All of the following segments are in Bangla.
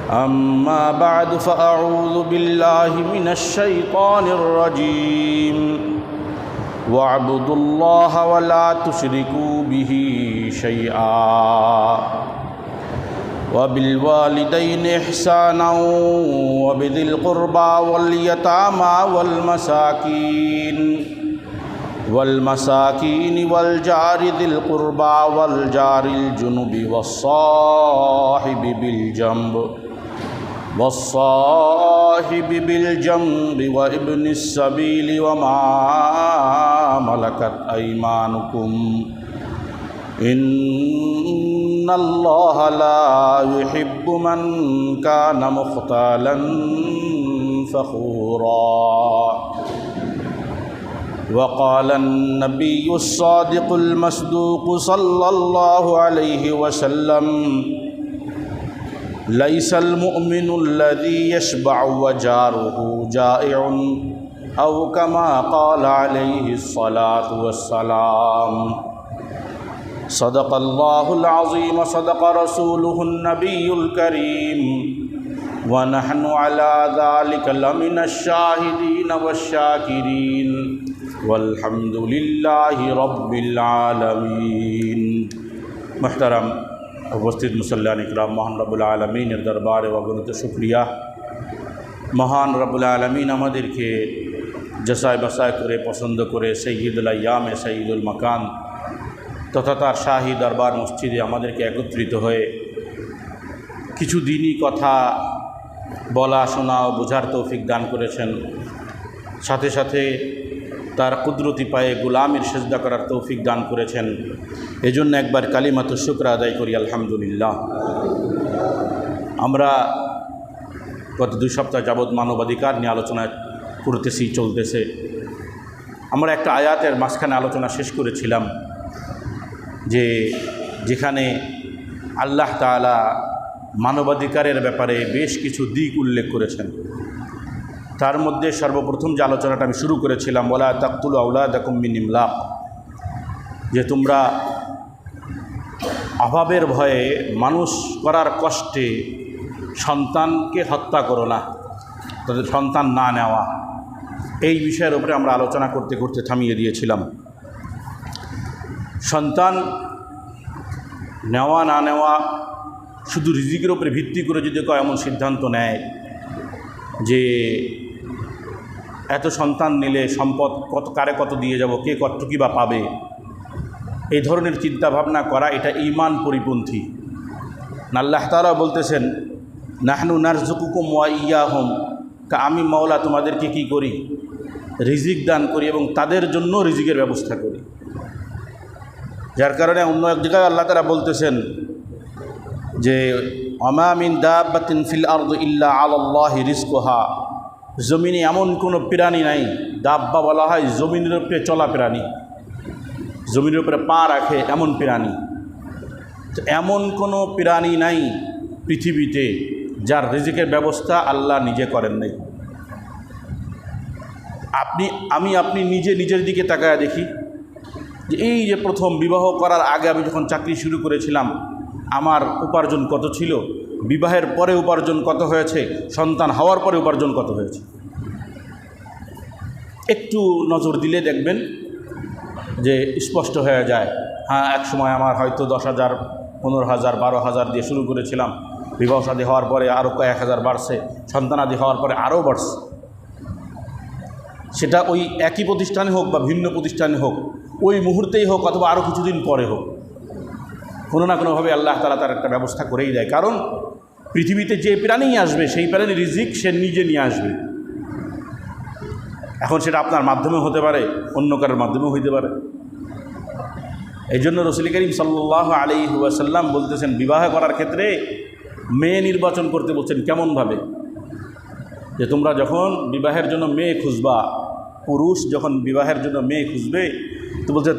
أما بعد فأعوذ بالله من الشيطان الرجيم واعبدوا الله ولا تشركوا به شيئا وبالوالدين إحسانا وبذي القربى واليتامى والمساكين والجار ذي القربى والجار الجنب والصاحب بالجنب وابن السبيل وما ملكت أيمانكم إن الله لا يحب من كان مختالا فخورا. وقال النبي الصادق المصدوق صلى الله عليه وسلم ليس المؤمن الذي يشبع وجاره جائع أو كما قال عليه الصلاة والسلام. صدق الله العظيم صدق رسوله النبي الكريم ونحن على ذلك لمن الشاهدين والشاكرين والحمد لله رب العالمين. محترم উপস্থিত মুসল্লিয়ান ইকরাম, মহান রব্বুল আলমিনের দরবারে অগণিত শুকরিয়া। মহান রব্বুল আলমিন আমাদেরকে জসায় বাসায় করে পছন্দ করে সৈয়দুল আইয়ামে সৈয়দুল মাকান তথা তার শাহী দরবার মসজিদে আমাদেরকে একত্রিত হয়ে কিছু দিনই কথা বলা শোনা ও বোঝার তৌফিক দান করেছেন। সাথে সাথে তার কুদরতি পায়ে গোলামের সেজদা করার তৌফিক দান করেছেন। এজন্য একবার কালিমাতু শুকর আদায় করি আলহামদুলিল্লাহ। আমরা গত 2 সপ্তাহ যাবৎ মানবাধিকার নিয়ে আলোচনা চলতেছে। আমরা একটা আয়াতের মাঝখানে আলোচনা শেষ করেছিলাম যে যেখানে আল্লাহ তাআলা মানবাধিকারের ব্যাপারে বেশ কিছু দিক উল্লেখ করেছেন। তার মধ্যে সর্বপ্রথম যে আলোচনাটা আমি শুরু করেছিলাম, ওয়ালা তাকতুলু আওলাদাকুম মিন ইমলাক, যে তোমরা অভাবের ভয়ে মানুষ করার কষ্টে সন্তানকে হত্যা করো না, তাদের সন্তান না নেওয়া। এই বিষয়ের উপরে আমরা আলোচনা করতে করতে থামিয়ে দিয়েছিলাম। সন্তান নেওয়া না নেওয়া শুধু রিজিকের উপরে ভিত্তি করে যদি কেউ এমন সিদ্ধান্ত নেয় যে এত সন্তান নিলে সম্পদ কারে কত দিয়ে যাব, কে কতটুকু বা পাবে, এই ধরনের চিন্তাভাবনা করা এটা ঈমান পরিপন্থী। আল্লাহ তাআলা বলতেছেন নাহনু নারযুকুকুম ওয়া ইয়্যাহুম, আমি মাওলা তোমাদেরকে কি করি, রিজিক দান করি এবং তাদের জন্য রিজিকের ব্যবস্থা করি। যার কারণে অন্য এক জায়গায় আল্লাহ তাআলা বলতেছেন যে ওমা মিন দাব্বাতিন ফিল আরদি ইল্লা আলাল্লাহি রিজকুহা, জমিনে এমন কোনো প্রাণী নাই, দাব্বা বলা হয় জমিনের উপরে চলা প্রাণী, জমিনের উপরে পা রাখে এমন প্রাণী। তো এমন কোনো প্রাণী নাই পৃথিবীতে যার রিজিকের ব্যবস্থা আল্লাহ নিজে করেন নাই। আপনি নিজে নিজের দিকে তাকায় দেখি যে এই যে প্রথম বিবাহ করার আগে আমি যখন চাকরি শুরু করেছিলাম আমার উপার্জন কত ছিল, বিবাহের পরে উপার্জন কত হয়েছে, সন্তান হওয়ার পরে উপার্জন কত হয়েছে। একটু নজর দিলে দেখবেন যে স্পষ্ট হয়ে যায়। হ্যাঁ, এক সময় আমার হয়তো 10,000, 15,000, 12,000 দিয়ে শুরু করেছিলাম, বিবাহ শাদী হওয়ার পরে আরও কয়েক হাজার বাড়ছে, সন্তানাদি হওয়ার পরে আরও বাড়ছে। সেটা ওই একই প্রতিষ্ঠানে হোক বা ভিন্ন প্রতিষ্ঠানে হোক, ওই মুহূর্তেই হোক অথবা আরও কিছুদিন পরে হোক, কোনো না কোনোভাবে আল্লাহ তাআলা তার একটা ব্যবস্থা করেই দেয়। কারণ পৃথিবীতে যে প্রাণী আসবে সেই প্রাণীর রিজিক সে নিজে নিয়ে আসবে। এখন সেটা আপনার মাধ্যমে হতে পারে, অন্য কারোর মাধ্যমেও হইতে পারে। এই জন্য রাসূল করিম সাল্লাল্লাহু আলাইহি ওয়াসাল্লাম বলতেছেন বিবাহ করার ক্ষেত্রে মেয়ে নির্বাচন করতে বলছেন। কেমনভাবে? যে তোমরা যখন বিবাহের জন্য মেয়ে খুঁজবা, পুরুষ যখন বিবাহের জন্য মেয়ে খুঁজবে তো বলছে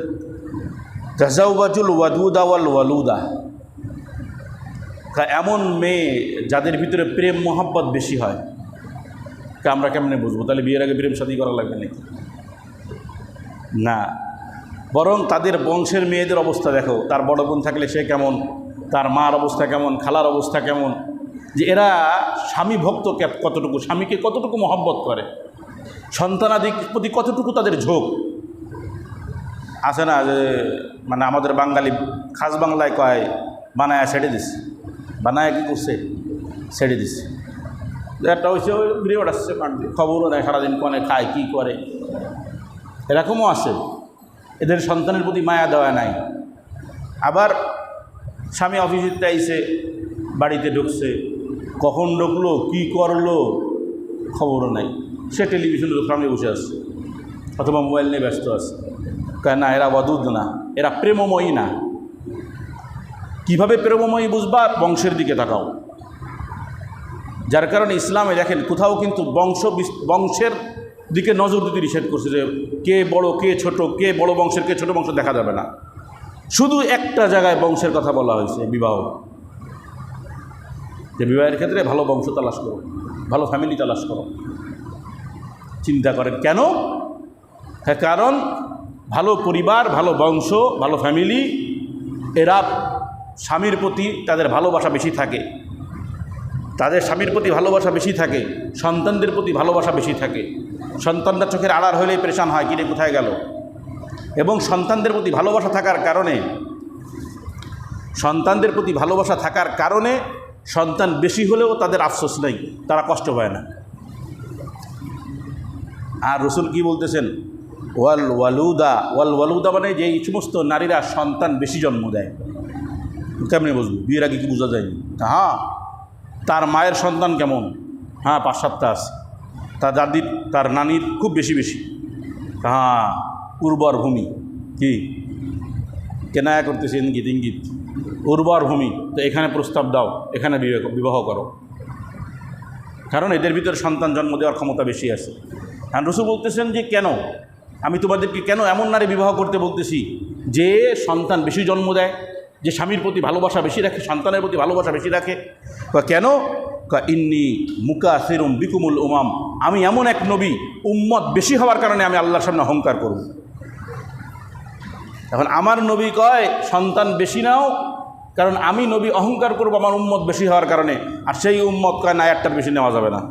তাজাওয়াজুল ওয়াদুদা ওয়াল ওয়ালুদা, এমন মেয়ে যাদের ভিতরে প্রেম মোহাব্বত বেশি হয়। আমরা কেমনে বুঝবো? তাহলে বিয়ের আগে প্রেম শাদী করা লাগবে নাকি? না, বরং তাদের বংশের মেয়েদের অবস্থা দেখো। তার বড় বোন থাকলে সে কেমন, তার মার অবস্থা কেমন, খালার অবস্থা কেমন, যে এরা স্বামী ভক্ত কতটুকু, স্বামীকে কতটুকু মহব্বত করে, সন্তানাদির প্রতি কতটুকু তাদের ঝোঁক আছে না। যে মানে আমাদের বাঙালি খাস বাংলায় কয় বানায় ছেড়ে দিস, বানায় কি করছে ছেড়ে দিস। একটা হয়েছে ওই ভিডিও আসছে খবরও নেয় সারাদিন কনে খায় কী করে, এরকমও আছে। এদের সন্তানের প্রতি মায়া দেওয়া নাই। আবার স্বামী অফিসে আইসে, বাড়িতে ঢুকছে, কখন ঢুকলো কী করলো খবরও নাই, সে টেলিভিশনের সামনে বসে আসছে অথবা মোবাইল নিয়ে ব্যস্ত আছে। না, এরা ওয়াদুদ না, এরা প্রেমময়ী না। কিভাবে প্রেমময়ী বুঝবা? বংশের দিকে তাকাও। যার কারণে ইসলামে দেখেন কোথাও কিন্তু বংশের দিকে নজর দিতে নিষেধ করছে, যে কে বড় কে ছোট, কে বড় বংশের কে ছোট বংশ দেখা যাবে না। শুধু একটা জায়গায় বংশের কথা বলা হয়েছে, বিবাহ। যে বিবাহের ক্ষেত্রে ভালো বংশ তালাশ করো, ভালো ফ্যামিলি তালাশ করো। চিন্তা করেন কেন? হ্যাঁ, কারণ ভালো পরিবার, ভালো বংশ, ভালো ফ্যামিলি, এরা স্বামীর প্রতি তাদের ভালোবাসা বেশি থাকে, তাদের স্বামীর প্রতি ভালোবাসা বেশি থাকে, সন্তানদের প্রতি ভালোবাসা বেশি থাকে। সন্তানরা চোখের আড়াল হলেই পরেশান হয়, কিরে কোথায় গেল। এবং সন্তানদের প্রতি ভালোবাসা থাকার কারণে সন্তান বেশি হলেও তাদের আফসোস নেই, তারা কষ্ট পায় না। আর রসুল কি বলতেছেন? ওয়াল ওয়ালুদা মানে যে এই সমস্ত নারীরা সন্তান বেশি জন্ম দেয়। কেমনি বুঝবো? বিয়ের আগে কি বোঝা যায়নি? হ্যাঁ, তার মায়ের সন্তান কেমন? হ্যাঁ, 5-7টা আছে। তার দাদির, তার নানির খুব বেশি। হ্যাঁ, উর্বর ভূমি। কি কেনায়া করতেছে? ইঙ্গিত উর্বর ভূমি। তো এখানে প্রস্তাব দাও, এখানে বিবাহ করো, কারণ এদের ভিতরে সন্তান জন্ম দেওয়ার ক্ষমতা বেশি আছে। আর রসুল বলতেছেন যে কেন আমি তোমাদেরকে কেন এমন নারী বিবাহ করতে বলতেছি যে সন্তান বেশি জন্ম দেয়, যে স্বামীর প্রতি ভালোবাসা বেশি রাখে, সন্তানের প্রতি ভালোবাসা বেশি রাখে। কেন? ইন্নি মুকাসিরুম বিকুমুল উমাম, আমি এমন এক নবী, উম্মত বেশি হওয়ার কারণে আমি আল্লাহর সামনে অহংকার করব। এখন আমার নবী কয় সন্তান বেশি নাও, কারণ আমি নবী অহংকার করব আমার উম্মত বেশি হওয়ার কারণে। আর সেই উম্মত কয় না, একটার বেশি নেওয়া যাবে না।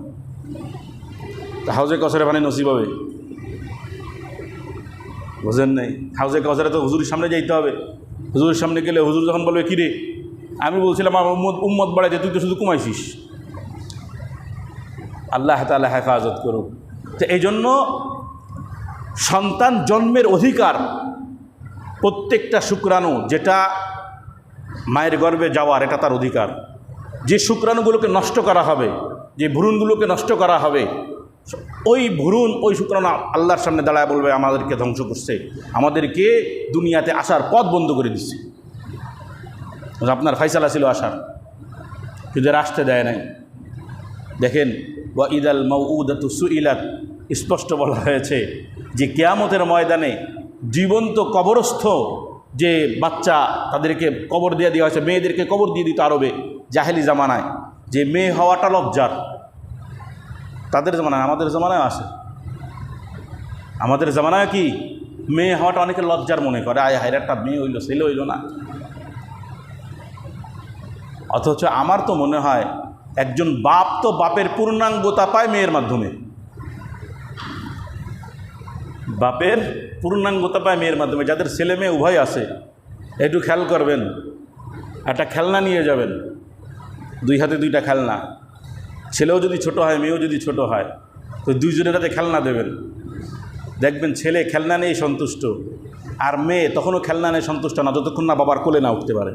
হাউজে কসরে মানে নসিব হবে, বোঝেন নাই? হাউজে কসরে তো হুজুরের সামনে যাইতে হবে। হুজুরের সামনে গেলে হুজুর যখন বলবে কিরে আমি বলছিলাম আমার উম্মত বাড়াইতে, তুই তো শুধু কমাইছিস। আল্লাহ তাআলা হেফাজত করুক। তো এই জন্য সন্তান জন্মের অধিকার প্রত্যেকটা শুক্রাণু যেটা মায়ের গর্ভে যাওয়ার, এটা তার অধিকার। যে শুক্রাণুগুলোকে নষ্ট করা হবে, যে ভ্রূণগুলোকে নষ্ট করা হবে, ওই ভ্রূণ, ওই শুক্রাণু আল্লাহর সামনে দাঁড়ায় বলবে আমাদেরকে ধ্বংস করছে, আমাদেরকে দুনিয়াতে আসার পথ বন্ধ করে দিচ্ছে। আপনার ফাইসালা ছিল আসার, কিন্তু আসতে দেয় নাই। দেখেন ওয়া ইদাল মাউউদাতু সুইলাত, স্পষ্ট বলা হয়েছে যে কিয়ামতের ময়দানে জীবন্ত কবরস্থ যে বাচ্চা, তাদেরকে কবর দিয়ে দেওয়া হয়েছে, মেয়েদেরকে কবর দিয়ে দিত আরবে জাহেলি জামানায়, যে মেয়ে হওয়াটা লজ্জার। তাদের জামানায়, আমাদের জামানায় আসে, আমাদের জামানায় কি মেয়ে হওয়াটা অনেকে লজ্জার মনে করে, আয় হায় একটা মেয়ে হইল, ছেলে হইল না। অথচ আমার তো মনে হয় একজন বাপ তো বাপের পূর্ণাঙ্গতা পায় মেয়ের মাধ্যমে, বাপের পূর্ণাঙ্গতা পায় মেয়ের মাধ্যমে। যাদের ছেলে মেয়ে উভয় আছে একটু খেয়াল করবেন, একটা খেলনা নিয়ে যাবেন, 2 হাতে 2টা খেলনা, ছেলেও যদি ছোট হয় মেয়েও যদি ছোট হয়, তো 2জনের হাতে খেলনা দেবেন। দেখবেন ছেলে খেলনা নিয়ে সন্তুষ্ট, আর মেয়ে তখনও খেলনা নিয়ে সন্তুষ্ট না, যতক্ষণ না বাবার কোলে না উঠতে পারে।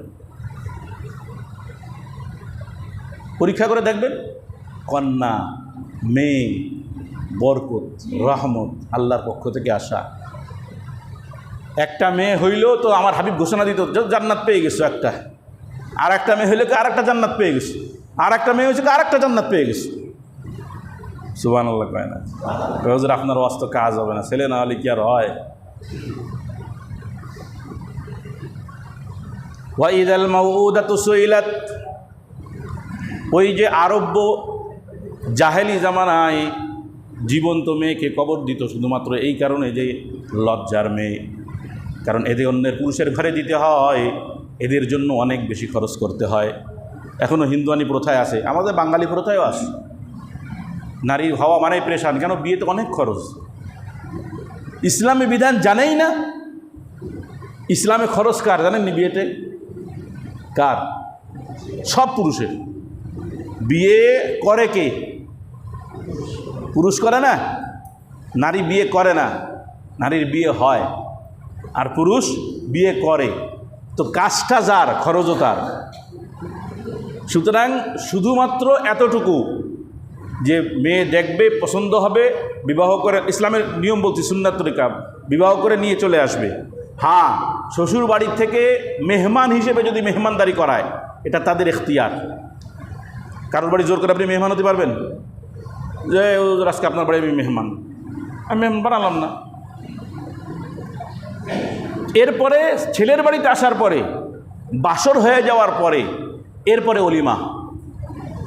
পরীক্ষা করে দেখবেন, কন্যা মেয়ে বরকত রহমত আল্লাহর পক্ষ থেকে আসা। একটা মেয়ে হইল তো আমার হাবিব ঘোষণা দিত জান্নাত পেয়ে গেছো একটা, আর একটা মেয়ে হইলে আর একটা জান্নাত পেয়ে গেছো, আর একটা মেয়ে হয়েছে আর একটা জান্নাত পেয়ে গেছো। সুবহানাল্লাহ কয় না? হুজুর আপনার ওয়াজ তো কাজ হবে না, ছেলে না হলে কি আর হয়? ওয়া ইদাল মাউউদাতু সুইলাত, ওই যে আরব্য জাহেলি জামানায় জীবন্ত মেয়েকে কবর দিত শুধুমাত্র এই কারণে যে লজ্জার মেয়ে, কারণ এদের অন্যের পুরুষের ঘরে দিতে হয়, এদের জন্য অনেক বেশি খরচ করতে হয়। এখনও হিন্দুয়ানি প্রথায় আছে, আমাদের বাঙালি প্রথায়ও আছে। নারী হওয়া মানে প্রেশান, কেন? বিয়েতে অনেক খরচ। ইসলামী বিধান জানেই না। ইসলামে খরচ কার জানেননি? বিয়েতে কার? সব পুরুষের। বিয়ে করে কে? পুরুষ করে না, নারী বিয়ে করে না, নারীর বিয়ে হয়, আর পুরুষ বিয়ে করে। তো কাজটা যার, খরচও তার। সুতরাং শুধুমাত্র এতটুকু যে মেয়ে দেখবে, পছন্দ হবে, বিবাহ করে, ইসলামের নিয়ম বলছি, সুন্নাত তরিকা, বিবাহ করে নিয়ে চলে আসবে। হ্যাঁ, শ্বশুর বাড়ির থেকে মেহমান হিসেবে যদি মেহমানদারি করায়, এটা তাদের এখতিয়ার। কারোর বাড়ি জোর করে আপনি মেহমান হতে পারবেন? যে আজকে আপনার বাড়ি আমি মেহমান বানালাম না। এরপরে ছেলের বাড়িতে আসার পরে, বাসর হয়ে যাওয়ার পরে, এরপরে অলিমা।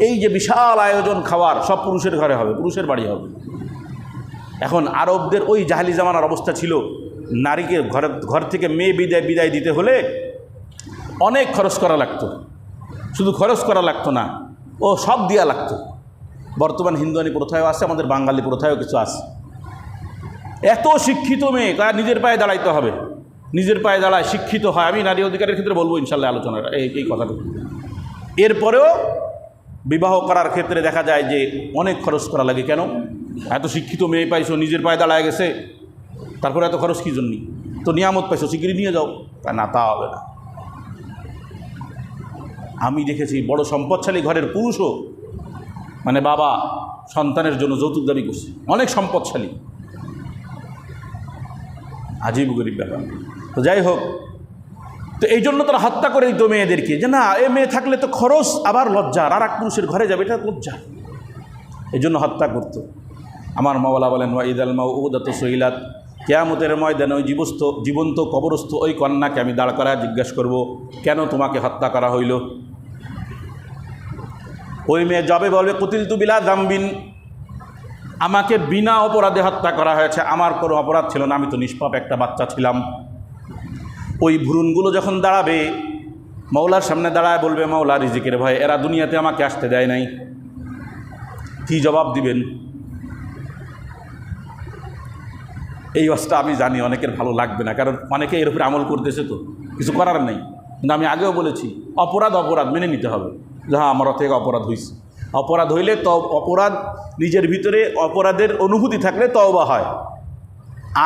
এই যে বিশাল আয়োজন খাওয়ার, সব পুরুষের ঘরে হবে, পুরুষের বাড়ি হবে। এখন আরবদের ওই জাহেলি জামানার অবস্থা ছিল, নারীকে ঘর থেকে মেয়ে বিদায় দিতে হলে অনেক খরচ করা লাগতো। শুধু খরচ করা লাগতো না, ও সব দেওয়া লাগতো। বর্তমান হিন্দুয়ানি প্রথায়ও আছে, আমাদের বাঙালি প্রথায়ও কিছু আছে। এত শিক্ষিত মেয়ে, তার নিজের পায়ে দাঁড়াইতে হবে, নিজের পায়ে দাঁড়ায়, শিক্ষিত হয়। আমি নারী অধিকারের ক্ষেত্রে বলবো ইনশাল্লাহ আলোচনার এই কথাটুকু। এরপরেও বিবাহ করার ক্ষেত্রে দেখা যায় যে অনেক খরচ করা লাগে। কেন? এত শিক্ষিত মেয়ে পাইছো, নিজের পায়ে দাঁড়ায় গেছে, তারপরে এত খরচ কী জন্যই? তো নিয়ামত পাইছো, শিগগিরি নিয়ে যাও। না, তা হবে না। আমি দেখেছি বড় সম্পদশালী ঘরের পুরুষও, মানে বাবা, সন্তানের জন্য যৌতুক দাবি করছে, অনেক সম্পদশালী। আজীব গরিব ব্যাপার। তো যাই হোক, তো এই জন্য তারা হত্যা করে দিত মেয়েদেরকে, যে না, এ মেয়ে থাকলে তো খরচ, আবার লজ্জার, আর এক পুরুষের ঘরে যাবে, এটা লজ্জা। এই জন্য হত্যা করত। আমার মাওলা বলেন, ওয়াইদাল মাউউদাতু সুইলাত, কিয়ামতের ময়দানে ওই জীবন্ত কবরস্থ ওই কন্যাকে আমি দাঁড় করায় জিজ্ঞাসা করব, কেন তোমাকে হত্যা করা হইল? ওই মেয়ে যাবে, বলবে, কুতিলতু বিলা যামবিন, আমাকে বিনা অপরাধে হত্যা করা হয়েছে, আমার কোনো অপরাধ ছিল না, আমি তো নিষ্পাপ একটা বাচ্চা ছিলাম। ওই ভ্রূণগুলো যখন দাঁড়াবে, মাওলার সামনে দাঁড়ায় বলবে, মাওলা, রিজিকের ভয়ে এরা দুনিয়াতে আমাকে আসতে দেয় নাই। কি জবাব দিবেন? এই অবস্থা আমি জানি অনেকের ভালো লাগবে না, কারণ অনেকে এর উপরে আমল করতেছে, তো কিছু করার নেই। কিন্তু আমি আগেও বলেছি, অপরাধ মেনে নিতে হবে, যে হ্যাঁ, আমার থেকে অপরাধ হয়েছে। অপরাধ হইলে অপরাধ, নিজের ভিতরে অপরাধের অনুভূতি থাকলে তওবা হয়।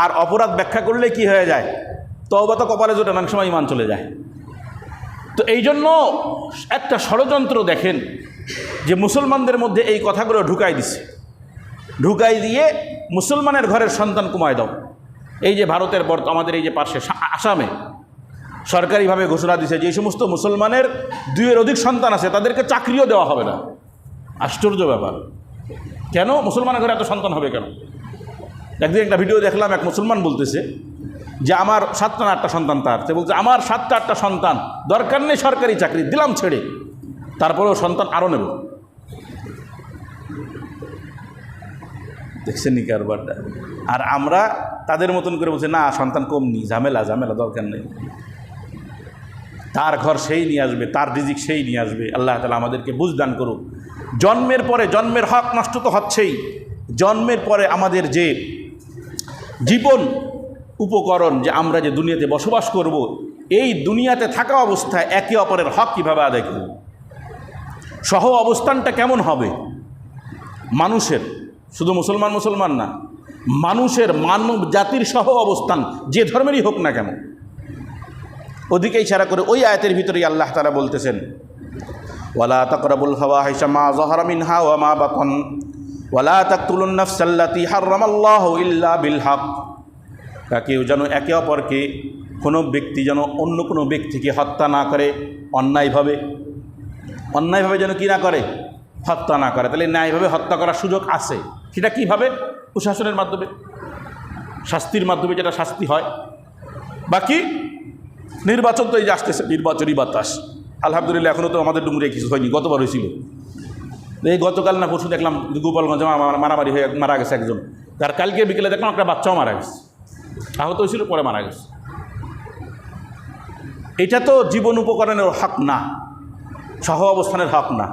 আর অপরাধ ব্যাখ্যা করলে কি হয়ে যায়? তওবা তো কপালে জোটে, অনেক সময় ঈমান চলে যায়। তো এই জন্য একটা ষড়যন্ত্র দেখেন, যে মুসলমানদের মধ্যে এই কথাগুলো ঢুকাই দিছে, ঢুকাই দিয়ে মুসলমানের ঘরের সন্তান কমায় দাও। এই যে ভারতের আমাদের এই যে পাশে আসামে সরকারিভাবে ঘোষণা দিছে, যে সমস্ত মুসলমানের 2-এর অধিক সন্তান আছে তাদেরকে চাকরিও দেওয়া হবে না। আশ্চর্য ব্যাপার। কেন মুসলমানের ঘরে এত সন্তান হবে কেন? একদিন একটা ভিডিও দেখলাম, এক মুসলমান বলতেছে যে আমার 7টা না 8টা সন্তান তার। সে বলছে, আমার 7টা 8টা সন্তান, দরকার নেই সরকারি চাকরি, দিলাম ছেড়ে, তারপরেও সন্তান আরও নেব। দেখছেন নি কারবারটা? আর আমরা তাদের মতন করে বলছি, না, সন্তান কম নি, ঝামেলা দরকার নেই। তার ঘর সেই নিয়ে আসবে, তার রিজিক সেই নিয়ে আসবে। আল্লাহ তাআলা আমাদেরকে বুঝদান করুক। জন্মের পরে জন্মের হক নষ্ট তো হচ্ছেই, জন্মের পরে আমাদের যে জীবন উপকরণ, যে আমরা যে দুনিয়াতে বসবাস করব, এই দুনিয়াতে থাকা অবস্থায় একে অপরের হক কীভাবে আদায় করব, সহ অবস্থানটা কেমন হবে মানুষের, শুধু মুসলমান না, মানুষের, মানব জাতির সহ অবস্থান যে ধর্মেরই হোক না কেন, ওদিকে ইশারা করে ওই আয়াতের ভিতরেই আল্লাহ তাআলা বলতেছেন, ওয়ালা তাকরাবুল ফাওয়াহিশা মা যাহারা মিনহা ওয়া মা বাতান ওয়ালা তাকতুলুন নাফসাল্লাতী হারামাল্লাহু ইল্লা বিল হক। কেউ যেন একে অপরকে, কোনো ব্যক্তি যেন অন্য কোনো ব্যক্তিকে হত্যা না করে অন্যায়ভাবে যেন কি না করে, হত্যা না করে। তাহলে ন্যায়ভাবে হত্যা করার সুযোগ আছে। সেটা কীভাবে? প্রশাসনের মাধ্যমে, শাস্তির মাধ্যমে, যেটা শাস্তি হয়। বাকি নির্বাচন তো এই যে আসতেছে, নির্বাচনী বাতাস, আলহামদুলিল্লাহ এখনও তো আমাদের ডুমুরে কিছু হয়নি, গতবার হয়েছিল। এই গতকাল না পরশু দেখলাম গোপালগঞ্জে মারামারি হয়ে মারা গেছে একজন, তার কালকে বিকেলে দেখলাম একটা বাচ্চাও মারা গেছে, আহত হয়েছিল, পরে মারা গেছে। এটা তো জীবন উপকরণের হক না। সহ অবস্থানের হক না।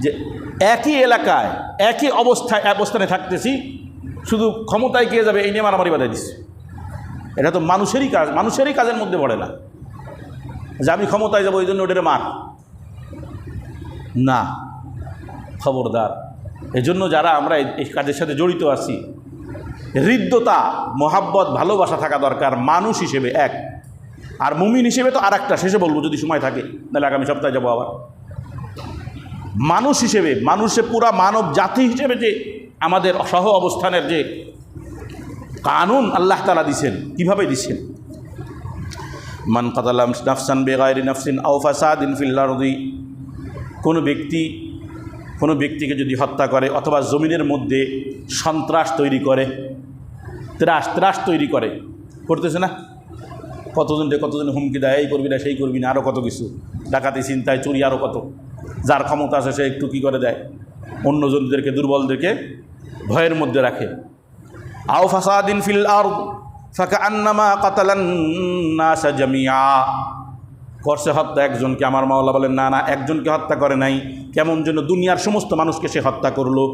যে একই এলাকায় একই অবস্থানে থাকতেছি, শুধু ক্ষমতায় কে যাবে এই নিয়ে মারামারি বাঁধাই দিচ্ছে। এটা তো মানুষেরই কাজের মধ্যে পড়ে না যে আমি ক্ষমতায় যাবো এই জন্য ওদের মার না। খবরদার। এজন্য যারা আমরা এই কাজের সাথে জড়িত আছি, হৃদ্যতা, মোহাব্বত, ভালোবাসা থাকা দরকার মানুষ হিসেবে এক, আর মুমিন হিসেবে তো আর একটা, শেষে বলবো যদি সময় থাকে, নাহলে আগামী সপ্তাহে যাবো আবার। মানুষ হিসেবে, মানুষের পুরা মানব জাতি হিসেবে যে আমাদের সহ অবস্থানের যে কানুন আল্লাহ তাআলা দিছেন, কিভাবে দিছেন? মান কাতালা নাফসান বিগাইরি নাফসিন আও ফাসাদিন ফিল আরদি, কোনো ব্যক্তিকে যদি হত্যা করে অথবা জমিনের মধ্যে সন্ত্রাস তৈরি করে, ত্রাস তৈরি করে, করতেছে না? কতজন হুমকি দেয়, এই করবি না, সেই করবি না, আরও কত কিছু, ডাকাতি, ছিনতাই, চুরি, আরও কত। যার ক্ষমতা আছে সে একটু কী করে দেয়, অন্যজনদেরকে, দুর্বলদেরকে ভয়ের মধ্যে রাখে। আও ফাসাদিন ফিল আরদ ফাকান্নামা কাতালান নাস জামিআ, করছে হত্যা একজনকে। আমার মাওলা বলেন না, একজনকে হত্যা করে নাই, কেমন যেন দুনিয়ার সমস্ত মানুষকে সে হত্যা করলো।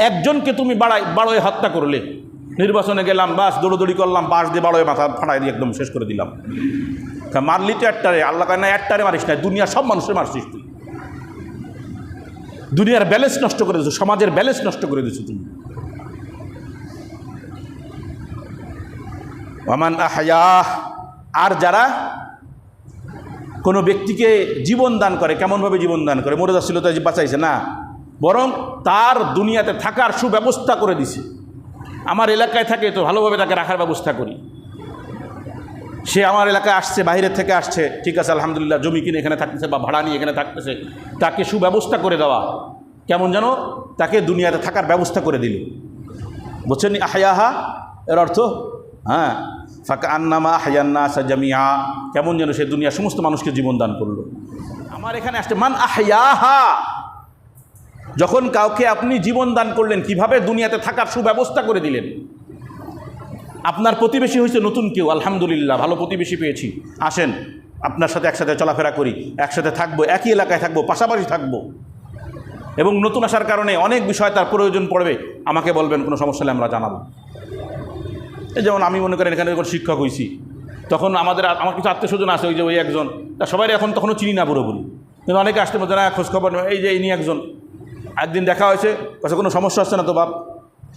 একজনকে তুমি বাড়োয় হত্যা করলে, নির্বাচনে গেলাম, বাস দৌড়দৌড়ি করলাম, বাস দিয়ে বাড়োয় মাথা ফাটাই দিয়ে একদম শেষ করে দিলাম। মারলি তো একটারে, আল্লাহ কয় না একটারে মারিস নাই, দুনিয়ার সব মানুষের মারছিস তুই। দুনিয়ার ব্যালেন্স নষ্ট করে দিচ্ছ, সমাজের ব্যালেন্স নষ্ট করে দিচ্ছ তুমি। ওয়ামান আহয়াহ, আর যারা কোনো ব্যক্তিকে জীবন দান করে, কেমনভাবে জীবন দান করে? মরে যাচ্ছিল তো বাঁচাইছে না, বরং তার দুনিয়াতে থাকার সুব্যবস্থা করে দিছে। আমার এলাকায় থাকে তো ভালোভাবে তাকে রাখার ব্যবস্থা করি। সে আমার এলাকায় আসছে, বাইরের থেকে আসছে, ঠিক আছে আলহামদুলিল্লাহ, জমি কিনে এখানে থাকতেছে বা ভাড়া নিয়ে এখানে থাকতেছে, তাকে সুব্যবস্থা করে দেওয়া। কেমন যেন তাকে দুনিয়াতে থাকার ব্যবস্থা করে দিল। বুঝছেন আহয়াহা এর অর্থ? হ্যাঁ, ফাকান্নামা আহয়ান নাস জামিআ, কেমন যেন সে দুনিয়ার সমস্ত মানুষকে জীবন দান করলো। আমার এখানে আসছে মান আহয়াহা, যখন কাউকে আপনি জীবন দান করলেন, কিভাবে দুনিয়াতে থাকার সুব্যবস্থা করে দিলেন। আপনার প্রতিবেশী হয়েছে নতুন কেউ, আলহামদুলিল্লাহ ভালো প্রতিবেশী পেয়েছি, আসেন আপনার সাথে একসাথে চলাফেরা করি, একসাথে থাকবো, একই এলাকায় থাকবো, পাশাপাশি থাকবো। এবং নতুন আসার কারণে অনেক বিষয় তার প্রয়োজন পড়বে, আমাকে বলবেন, কোনো সমস্যা হলে আমরা জানাবো। এই যেমন আমি মনে করেন এখানে যখন শিক্ষক হয়েছি, তখন আমার কিছু আত্মীয় স্বজন আছে, ওই একজন, তা সবাই এখন তখনও চিনি না পুরোপুরি, কিন্তু অনেকে আসতে মধ্যে না খোঁজখবর, এই যে ইনি একজন, একদিন দেখা হয়েছে, কাছে কোনো সমস্যা হচ্ছে না তো বাপ?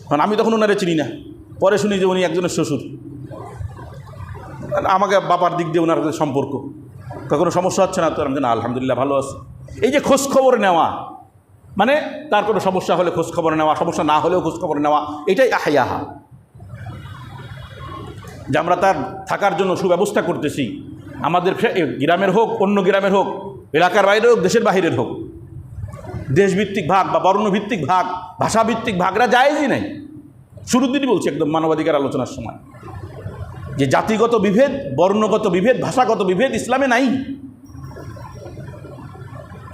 কারণ আমি তখন ওনারে চিনি না, পরে শুনি যে উনি একজনের শ্বশুর, আমাকে বাবার দিক দিয়ে ওনার সম্পর্ক, কোনো সমস্যা হচ্ছে না তো? আমি না, আলহামদুলিল্লাহ ভালো আছে। এই যে খোঁজখবর নেওয়া, মানে তার কোনো সমস্যা হলে খোঁজখবর নেওয়া, সমস্যা না হলেও খোঁজখবর নেওয়া, এটাই আহয়াহা। যে আমরা তার থাকার জন্য সুব্যবস্থা করতেছি, আমাদের গ্রামের হোক, অন্য গ্রামের হোক, এলাকার বাইরে হোক, দেশের বাহিরের হোক, দেশভিত্তিক ভাগ বা বর্ণভিত্তিক ভাগ, ভাষাভিত্তিক ভাগরা জায়েজই নাই। শুরুর দিনই বলছি একদম মানবাধিকার আলোচনার সময়, যে জাতিগত বিভেদ, বর্ণগত বিভেদ, ভাষাগত বিভেদ ইসলামে নাই।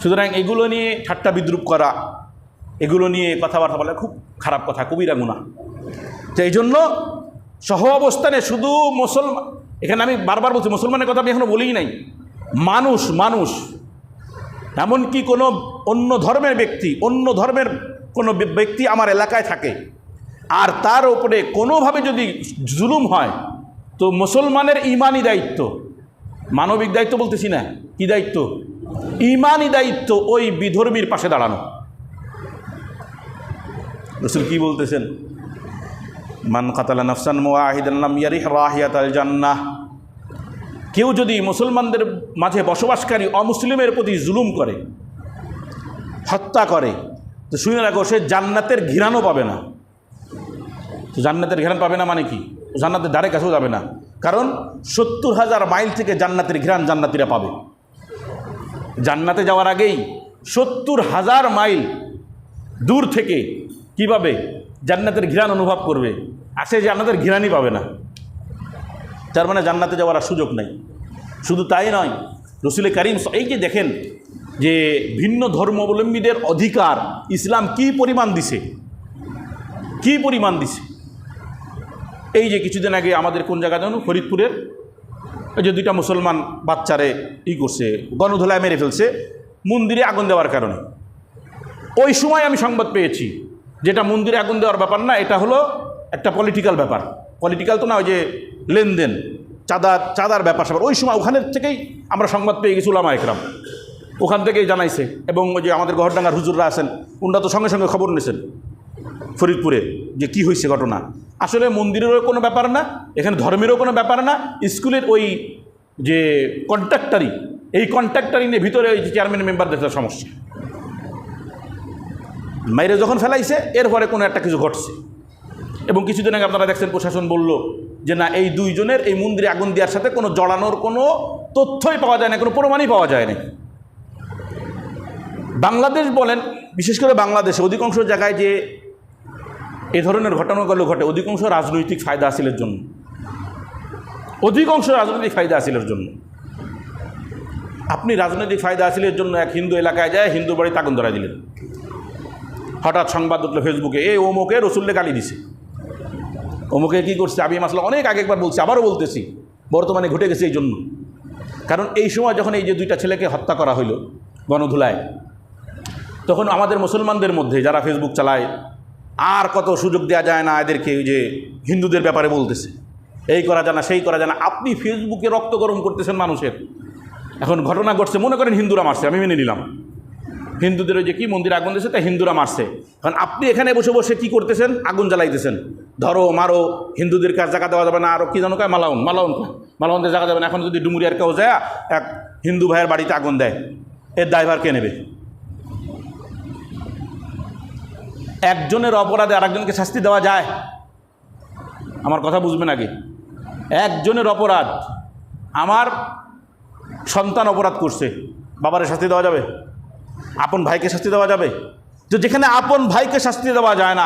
সুতরাং এগুলো নিয়ে ঠাট্টা বিদ্রুপ করা, এগুলো নিয়ে কথাবার্তা বলা খুব খারাপ কথা, কবিরা গুনাহ। তো এই জন্য সহ অবস্থানে শুধু মুসলমান, এখানে আমি বারবার বলছি মুসলমানের কথা আমি এখনো বলিই নাই, মানুষ এমনকি কোনো অন্য ধর্মের কোনো ব্যক্তি আমার এলাকায় থাকে, আর তার উপরে কোনোভাবে যদি জুলুম হয়, তো মুসলমানের ইমানি দায়িত্ব, মানবিক দায়িত্ব বলতেছি না, কি দায়িত্ব? ইমানি দায়িত্ব, ওই বিধর্মীর পাশে দাঁড়ানো। রাসূল কি বলতেছেন? মান কাতালা নাফসান মুআহিদান লাম ইয়ারিহ রাহিয়াতাল জান্নাহ, কেউ যদি মুসলমানদের মাঝে বসবাসকারী অমুসলিমের প্রতি জুলুম করে, হত্যা করে, তো শুনে রাখো সে জান্নাতের ঘ্রাণও পাবে না। তো জান্নাতের ঘ্রাণ পাবে না মানে কি? জান্নাতের ধারে কাছেও যাবে না, কারণ 70,000 মাইল থেকে জান্নাতের ঘ্রাণ জান্নাতিরা পাবে। জান্নাতে যাওয়ার আগেই 70,000 মাইল দূর থেকে কিভাবে জান্নাতের ঘ্রাণ অনুভব করবে, আর সে জান্নাতের ঘ্রাণই পাবে না। তার মানে জান্নাতে যাওয়ার আর সুযোগ নাই। শুধু তাই নয়, রাসূল কারীম, এই যে দেখেন যে ভিন্ন ধর্মাবলম্বীদের অধিকার ইসলাম কি পরিমাণ দিছে, এই যে কিছুদিন আগে আমাদের কোন জায়গা জানো, ফরিদপুরের ওই যে দুইটা মুসলমান বাচ্চারে করছে, গণধোলায় মেরে ফেলছে মন্দিরে আগুন দেওয়ার কারণে। ওই সময় আমি সংবাদ পেয়েছি যেটা মন্দিরে আগুন দেওয়ার ব্যাপার না, এটা হলো একটা পলিটিক্যাল ব্যাপার। পলিটিক্যাল তো না, ওই যে লেনদেন, চাঁদার ব্যাপার স্যাপার। ওই সময় ওখানের থেকেই আমরা সংবাদ পেয়ে গেছি, উলামা একরাম ওখান থেকেই জানাইছে। এবং ওই যে আমাদের গহরডাঙ্গার হুজুররা আছেন, ওনারা তো সঙ্গে সঙ্গে খবর নিয়েছেন ফরিদপুরে যে কি হয়েছে ঘটনা। আসলে মন্দিরেরও কোনো ব্যাপার না, এখানে ধর্মেরও কোনো ব্যাপার না, স্কুলের ওই যে কন্ট্রাক্টারি, এই কন্ট্রাক্টারি নিয়ে ভিতরে ওই যে চেয়ারম্যান মেম্বারদের সমস্যা। মাইরে যখন ফেলাইছে এরপরে কোনো একটা কিছু ঘটছে। এবং কিছুদিন আগে আপনারা দেখছেন প্রশাসন বলল যে না, এই দুইজনের এই মন্দিরে আগুন দেওয়ার সাথে কোনো জড়ানোর কোনো তথ্যই পাওয়া যায় না, কোনো প্রমাণই পাওয়া যায় না। বাংলাদেশ বলেন, বিশেষ করে বাংলাদেশে অধিকাংশ জায়গায় যে এ ধরনের ঘটনাগুলো ঘটে, অধিকাংশ রাজনৈতিক ফায়দা হাসিলের জন্য, অধিকাংশ রাজনৈতিক ফায়দা হাসিলের জন্য। আপনি রাজনৈতিক ফায়দা হাসিলের জন্য এক হিন্দু এলাকায় যায় হিন্দু বাড়িতে আগুন ধরাই দিলেন, হঠাৎ সংবাদ উঠলো ফেসবুকে, ওমুকে রসুলকে গালি দিছে, অমুকে কী করছে। আমি মাসলা অনেক আগে একবার বলছি, আবারও বলতেছি, বর্তমানে ঘটে গেছে এই জন্য। কারণ এই সময় যখন এই যে দুইটা ছেলেকে হত্যা করা হইল গণধুলায়, তখন আমাদের মুসলমানদের মধ্যে যারা ফেসবুক চালায় আর কত সুযোগ দেওয়া যায় না এদেরকে, ওই যে হিন্দুদের ব্যাপারে বলতেছে, এই করা যায় না সেই করা যায় না। আপনি ফেসবুকে রক্ত গরম করতেছেন মানুষের। এখন ঘটনা ঘটছে, মনে করেন হিন্দুরা মারছে, আমি মেনে নিলাম হিন্দুদের ওই যে কি মন্দিরে আগুন দিয়েছে তাই হিন্দুরা মারছে। এখন আপনি এখানে বসে বসে কি করতেছেন, আগুন জ্বালাইতেছেন, ধরো মারো, হিন্দুদের কাছে জায়গা দেওয়া যাবে না, আরও কি জানো কয় মালাউনদের জায়গা যাবে না। এখন যদি ডুমুরিয়ার কেউ যায় এক হিন্দু ভাইয়ের বাড়িতে আগুন দেয়, এর দায়ভার কে নেবে? একজনের অপরাধে আরেকজনকে শাস্তি দেওয়া যায়? আমার কথা বুঝবেন আগে। একজনের অপরাধ, আমার সন্তান অপরাধ করছে, বাবারে শাস্তি দেওয়া যাবে? আপন ভাইকে শাস্তি দেওয়া যাবে? তো যেখানে আপন ভাইকে শাস্তি দেওয়া যায় না,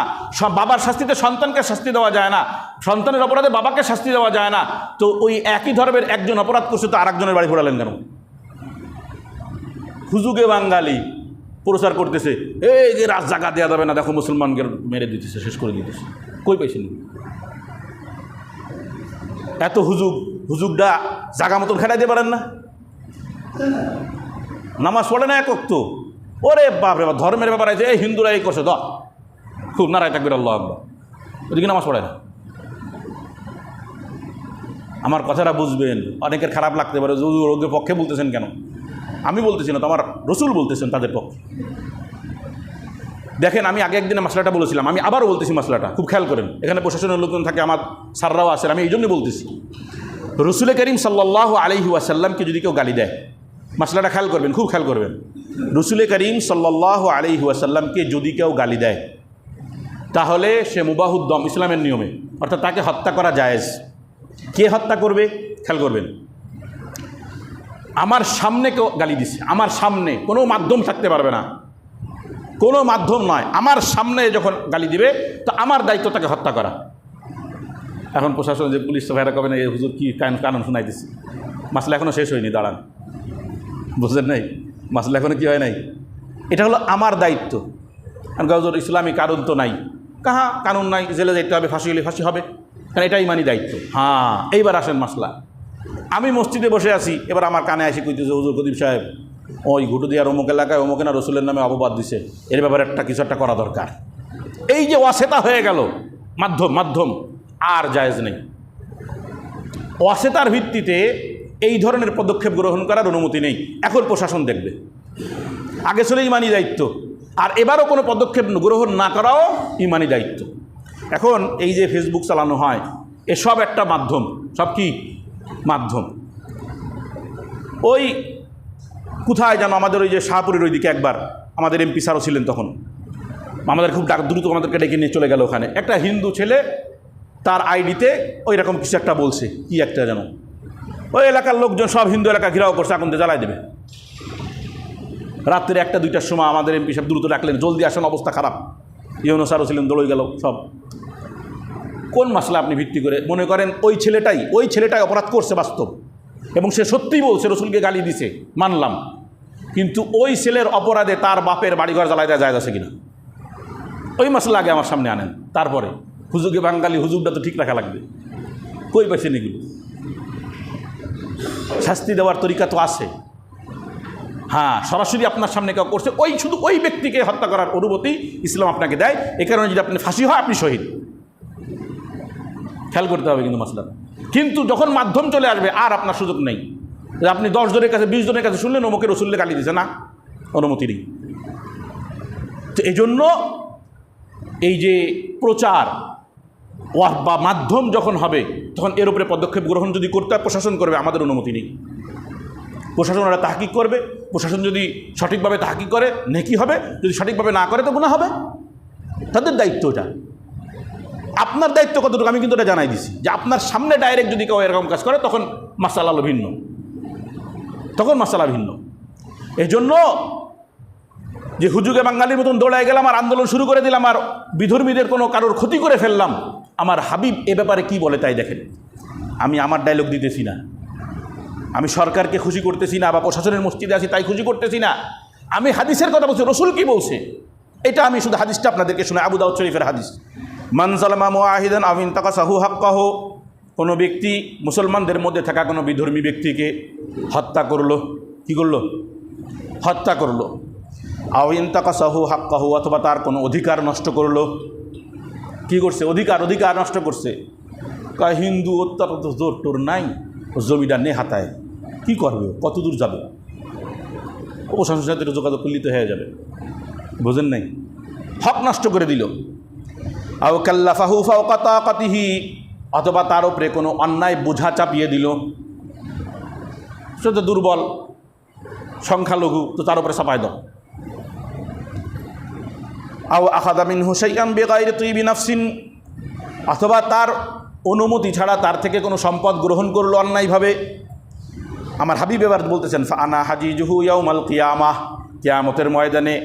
বাবার শাস্তিতে সন্তানকে শাস্তি দেওয়া যায় না, সন্তানের অপরাধে বাবাকে শাস্তি দেওয়া যায় না, তো ওই একই ধর্মের একজন অপরাধ করছে তো আরেকজনের বাড়ি ফোড়ালেন কেন? হুজুগে বাঙালি প্রচার করতেছে, এই যে রাজ জায়গা দেওয়া যাবে না, দেখো মুসলমানকে মেরে দিতেছে, শেষ করে দিতেছে। কই পাইছেন? এত হুজুগটা জাগা মতন খেলাই দিয়ে পারেন না? নামাজ পড়ে না এক ওয়াক্ত, ওরে বাপরে বাপ, ধর্মের ব্যাপার আছে, এই হিন্দুরা এই করছে, খুব নারায় থাকবে আল্লাহ আকবার, ওদিকে নামাজ পড়ে না। আমার কথাটা বুঝবেন, অনেকের খারাপ লাগতে পারে, ওদের পক্ষে বলতেছেন কেন? আমি বলতেছি না তো, আমার রসুল বলতেছেন তাদের পক্ষে। দেখেন, আমি আগে একদিনে মশলাটা বলেছিলাম, আমি আবারও বলতেছি মশলাটা, খুব খেয়াল করেন। এখানে প্রশাসনের লোকজন থাকে, আমার স্যাররাও আছেন, আমি এই জন্যই বলতেছি। রসুল করিম সাল্লাল্লাহু আলাইহি ওয়াসাল্লামকে যদি কেউ গালি দেয়, মশলাটা খেয়াল করবেন, খুব খেয়াল করবেন। রসুল করিম সাল্লাল্লাহু আলাইহি ওয়াসাল্লামকে যদি কেউ গালি দেয়, তাহলে সে মুবাহুদ্দম, ইসলামের নিয়মে, অর্থাৎ তাকে হত্যা করা জায়েজ। কে হত্যা করবে খেয়াল করবেন। আমার সামনে কেউ গালি দিছে, আমার সামনে, কোনো মাধ্যম থাকতে পারবে না, কোনো মাধ্যম নয়, আমার সামনে যখন গালি দিবে তো আমার দায়িত্ব তাকে হত্যা করা। এখন প্রশাসন যে পুলিশ ভাইরা কবে না, এই হুজুর কি কানুন শোনাই দিচ্ছে, মাসলা এখনও শেষ হয়নি, দাঁড়ান, বুঝলেন নাই? মাসলা এখনও কি হয় নাই, এটা হলো আমার দায়িত্ব। কারণ হুজুর ইসলামী কানুন তো নাই, কাহা কানুন নাই, জেলে যাইতে হবে, ফাঁসি হলে ফাঁসি হবে, কারণ এটাই মানি দায়িত্ব। হ্যাঁ, এইবার আসেন মাসলা। আমি মসজিদে বসে আছি, এবার আমার কানে আসি কইতেছে, হুজুর কদিব সাহেব, ওই ঘুটুদিয়ার অমুক এলাকায় অমুকে না রসুলের নামে অপবাদ দিছে, এর ব্যাপারে কিছু একটা করা দরকার। এই যে অসেতা হয়ে গেল, মাধ্যম আর জায়েজ নেই। অসেতার ভিত্তিতে এই ধরনের পদক্ষেপ গ্রহণ করার অনুমতি নেই। এখন প্রশাসন দেখবে, আগে ছিল ইমানি দায়িত্ব, আর এবারও কোনো পদক্ষেপ গ্রহণ না করাও ইমানি দায়িত্ব। এখন এই যে ফেসবুক চালানো হয়, এসব একটা মাধ্যম, সব কি মাধ্যম। ওই কোথায় যেন আমাদের ওই যে শাহপুরের ওইদিকে একবার আমাদের এমপি স্যারও ছিলেন, তখন আমাদের খুব দ্রুত আমাদেরকে ডেকে নিয়ে চলে গেল। ওখানে একটা হিন্দু ছেলে তার আইডিতে ওই রকম কিছু একটা বলছে, কি একটা যেন, ওই এলাকার লোকজন সব হিন্দু এলাকা ঘিরাও করছে, আগুন দিয়ে জ্বালাই দেবে। রাত্রে 1-2টার সময় আমাদের এমপি সাহেব দ্রুত ডাকলেন, জলদি আসেন, অবস্থা খারাপ। ইউনো স্যারও ছিলেন, দৌড়ে গেল সব। কোন মাসলা আপনি ভিত্তি করে মনে করেন ওই ছেলেটাই অপরাধ করছে বাস্তব, এবং সে সত্যিই বলছে রসুলকে গালি দিছে, মানলাম, কিন্তু ওই ছেলের অপরাধে তার বাপের বাড়িঘর জ্বালাই দেওয়া যায় আছে কিনা, ওই মাসলা আগে আমার সামনে আনেন, তারপরে হুজুগে বাঙালি, হুজুগটা তো ঠিক রাখা লাগবে। কই পাইছেন এগুলো? শাস্তি দেওয়ার তরিকা তো আছে। হ্যাঁ, সরাসরি আপনার সামনে কেউ করছে, শুধু ওই ব্যক্তিকে হত্যা করার অনুমতি ইসলাম আপনাকে দেয়। এ কারণে যদি আপনি ফাঁসি হয় আপনি শহীদ। খেয়াল করতে হবে কিন্তু মাসলা। কিন্তু যখন মাধ্যম চলে আসবে আর আপনার সুযোগ নেই। আপনি 10 জনের কাছে 20 জনের কাছে শুনলেন অমুকে রসুল্লে গালি দিছে, না, অনুমতি নেই। তো এই জন্য এই যে প্রচার বা মাধ্যম যখন হবে তখন এর উপরে পদক্ষেপ গ্রহণ যদি করতে হয় প্রশাসন করবে, আমাদের অনুমতি নেই। প্রশাসন ওরা তাহকিক করবে, প্রশাসন যদি সঠিকভাবে তাহকিক করে নেকি হবে, যদি সঠিকভাবে না করে তো গুনাহ হবে। তাদের দায়িত্ব এটা। আপনার দায়িত্ব কতটুকু আমি কিন্তু এটা জানাই দিছি যে আপনার সামনে ডাইরেক্ট যদি কেউ এরকম কাজ করে তখন মাসালা ভিন্ন, তখন মাসালা ভিন্ন। এই জন্য যে হুজুগে বাঙালির মতন দৌড়ায় গেলাম আর আন্দোলন শুরু করে দিলাম আর বিধর্মীদের কোনো কারোর ক্ষতি করে ফেললাম, আমার হাবিব এ ব্যাপারে কি বলে তাই দেখেন। আমি আমার ডায়লগ দিতেছি না, আমি সরকারকে খুশি করতেছি না, বা প্রশাসনের মসজিদে আছি তাই খুশি করতেছি না। আমি হাদিসের কথা বলছি, রসুল কি বলছে এটা আমি শুধু হাদিসটা আপনাদেরকে শোনাই। আবু দাউদ শরীফের হাদিস, মান যালামা মুআহিদান আও ইনতাকাসাহু হাক্কাহু, কোনো ব্যক্তি মুসলমানদের মধ্যে থাকা কোনো বিধর্মী ব্যক্তিকে হত্যা করলো, কি করলো? হত্যা করলো। আও ইনতাকাসাহু হাক্কাহু, অথবা তার কোনো অধিকার নষ্ট করলো। কি করছে? অধিকার নষ্ট করছে। কয় হিন্দু অত্যন্ত জোর টোর নাই, জমিটা নে হাতায়, কি করবে, কত দূর যাবে, প্রশাসনের সাথে যোগাযোগ করলে তো হয়ে যাবে, বোঝেন নাই? হক নষ্ট করে দিল। আও কাল্লাফাহু ফাওকা তাকাতিহি, অথবা তার উপরে কোনো অন্যায় বোঝা চাপিয়ে দিল। সে তো দুর্বল, সংখ্যালঘু, তো তার উপরে চাপায় দাও। আও আখাযা মিনহু শাইআন বিগাইরি তিবি নাফসিন, অথবা তার অনুমতি ছাড়া তার থেকে কোনো সম্পদ গ্রহণ করলো অন্যায়ভাবে। আমার হাবিব এবার বলতেছেন, ফাআনা হাজিজুহু ইয়াউমাল কিয়ামাহ, কিয়ামতের ময়দানে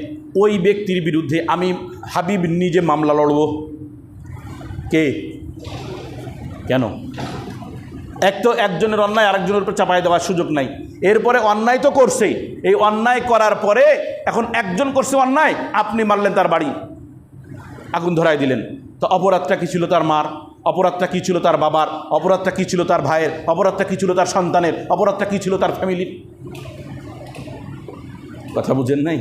ওই ব্যক্তির বিরুদ্ধে আমি হাবিব নিজে মামলা লড়ব। কে? কেন? তো একজনের অন্যায় আরেকজনের উপর চাপাই দেওয়ার সুযোগ নাই। এরপরে অন্যায় তো করছেই, এই অন্যায় করার পরে এখন একজন করছে অন্যায়, আপনি মারলেন তার বাড়ি, আগুন ধরাই দিলেন। তো অপরাধটা কী ছিল তার মার, অপরাধটা কী ছিল তার বাবার, অপরাধটা কী ছিল তার ভাইয়ের, অপরাধটা কী ছিল তার সন্তানের, অপরাধটা কী ছিল তার ফ্যামিলির? কথা বুঝেন নাই?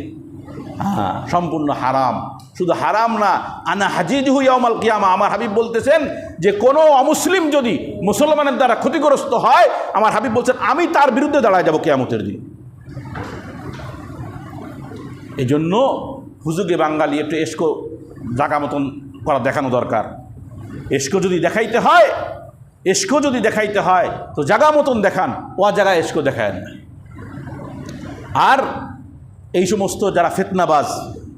হ্যাঁ, সম্পূর্ণ হারাম। শুধু হারাম না, আনা হাজিজুহু ইয়াউমাল কিয়ামা, আমার হাবিব বলতেছেন যে কোনো অমুসলিম যদি মুসলমানের দ্বারা ক্ষতিগ্রস্ত হয়, আমার হাবিব বলছেন আমি তার বিরুদ্ধে দাঁড়ায় যাব কিয়ামতের দিন। এই জন্য হুজুগে বাঙালি একটু এসকো জাগা মতন করা দেখানো দরকার। এসকো যদি দেখাইতে হয় তো জাগা মতন দেখান, ও জায়গায় এসকো দেখায় না। আর এই সমস্ত যারা ফিতনাবাজ,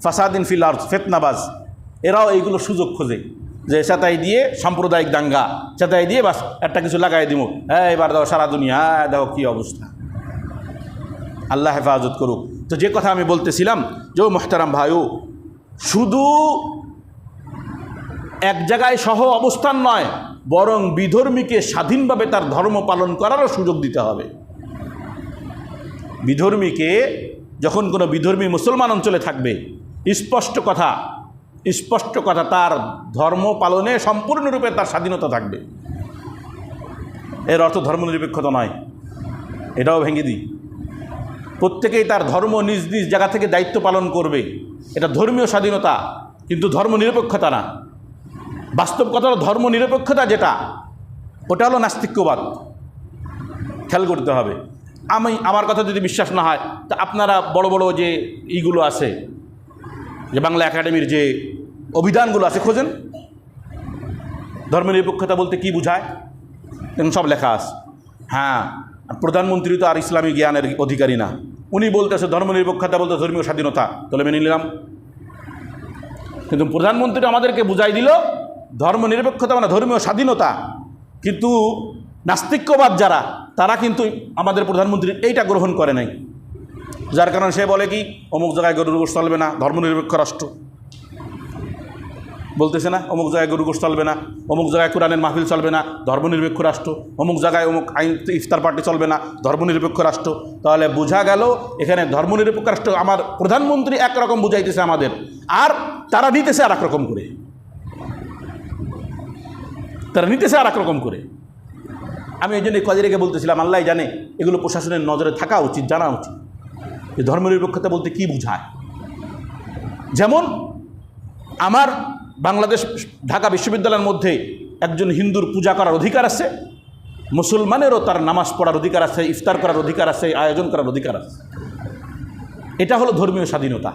ফাসাদিন ফিল আরদ, ফিতনাবাজ, এরাও এইগুলো সুযোগ খোঁজে যে চেতাই দিয়ে সাম্প্রদায়িক দাঙ্গা, চেতাই দিয়ে বাস একটা কিছু লাগাই দিব, হ্যাঁ এবার দেখো সারা দুনিয়া, হ্যাঁ দেখো কী অবস্থা। আল্লাহ হেফাজত করুক। তো যে কথা আমি বলতেছিলাম যে মোহতারাম ভাইও, শুধু এক জায়গায় সহ অবস্থান নয়, বরং বিধর্মীকে স্বাধীনভাবে তার ধর্ম পালন করারও সুযোগ দিতে হবে। বিধর্মীকে যখন কোনো বিধর্মী মুসলমান অঞ্চলে থাকবে, স্পষ্ট কথা তার ধর্ম পালনে সম্পূর্ণরূপে তার স্বাধীনতা থাকবে। এর অর্থ ধর্মনিরপেক্ষতা নয়, এটাও ভেঙে দিই। প্রত্যেকেই তার ধর্ম নিজ নিজ জায়গা থেকে দায়িত্ব পালন করবে, এটা ধর্মীয় স্বাধীনতা, কিন্তু ধর্মনিরপেক্ষতা না। বাস্তব কথা হলো ধর্মনিরপেক্ষতা যেটা, ওটা হলো নাস্তিক্যবাদ। খেয়াল করতে হবে। আমার কথা যদি বিশ্বাস না হয় তা আপনারা বড় বড় যে ইগুলো আছে, যে বাংলা একাডেমির যে অভিধানগুলো আছে খোঁজেন, ধর্মনিরপেক্ষতা বলতে কি বোঝায় সব লেখা আছে। হ্যাঁ, প্রধানমন্ত্রী তো আর ইসলামী জ্ঞানের অধিকারী না, উনি বলতেছে ধর্মনিরপেক্ষতা বলতে ধর্মীয় স্বাধীনতা, তাহলে মেনে নিলাম। কিন্তু প্রধানমন্ত্রী আমাদেরকে বুঝাই দিল ধর্মনিরপেক্ষতা মানে ধর্মীয় স্বাধীনতা। কিন্তু নাস্তিক্যবাদ যারা, তারা কিন্তু আমাদের প্রধানমন্ত্রীর এইটা গ্রহণ করে নাই, যার কারণে সে বলে কি অমুক জায়গায় গরুর গোশত চলবে না, ধর্মনিরপেক্ষ রাষ্ট্র বলতেছে না, অমুক জায়গায় গরুর গোশত চলবে না, অমুক জায়গায় কোরআনের মাহফিল চলবে না, ধর্মনিরপেক্ষ রাষ্ট্র, অমুক জায়গায় অমুক আইন ইফতার পার্টি চলবে না, ধর্মনিরপেক্ষ রাষ্ট্র। তাহলে বোঝা গেল এখানে ধর্মনিরপেক্ষ রাষ্ট্র আমার প্রধানমন্ত্রী একরকম বুঝাইতেছে আমাদের, আর তারা নিতেছে আর একরকম করে, আমি এই জন্য কদিন আগে বলতেছিলাম, আল্লাহ জানে এগুলো প্রশাসনের নজরে থাকা উচিত, জানা উচিত যে ধর্মনিরপেক্ষতা বলতে কী বোঝায়। যেমন আমার বাংলাদেশ ঢাকা বিশ্ববিদ্যালয়ের মধ্যে একজন হিন্দুর পূজা করার অধিকার আছে, মুসলমানেরও তার নামাজ পড়ার অধিকার আছে, ইফতার করার অধিকার আছে, আয়োজন করার অধিকার আছে। এটা হলো ধর্মীয় স্বাধীনতা।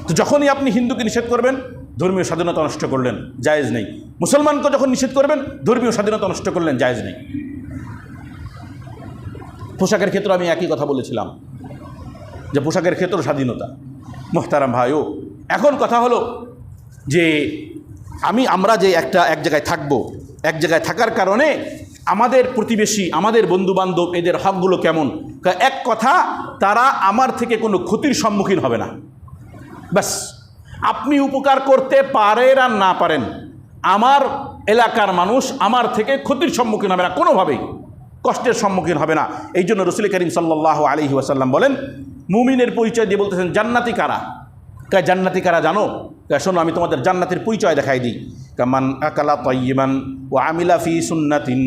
তো যখনই আপনি হিন্দুকে নিষেধ করবেন, ধর্মীয় স্বাধীনতা নষ্ট করলেন, জায়েজ নেই। মুসলমানকে যখন নিষেধ করবেন, ধর্মীয় স্বাধীনতা নষ্ট করলেন, জায়েজ নেই। পোশাকের ক্ষেত্রে আমি একই কথা বলেছিলাম যে পোশাকের ক্ষেত্রেও স্বাধীনতা। মোহতারাম ভাইও, এখন কথা হলো যে আমরা যে এক জায়গায় থাকবো, এক জায়গায় থাকার কারণে আমাদের প্রতিবেশী, আমাদের বন্ধুবান্ধব, এদের হকগুলো কেমন? এক কথা, তারা আমার থেকে কোনো ক্ষতির সম্মুখীন হবে না। ব্যাস, আপনি উপকার করতে পারেন আর না পারেন, আমার এলাকার মানুষ আমার থেকে ক্ষতির সম্মুখীন হবে না, কোনোভাবেই কষ্টের সম্মুখীন হবে না। এই জন্য রাসূল করিম সাল্লাল্লাহু আলাইহি ওয়াসাল্লাম বলেন, মুমিনের পরিচয় দিয়ে বলতেছেন জান্নাতি কারা? জান্নাতি কারা জানো? শোনো, আমি তোমাদের জান্নাতের পরিচয় দেখাই দিই। মান আকালা তাইয়িবান ওয়া আমিলা ফি সুন্নাতিন,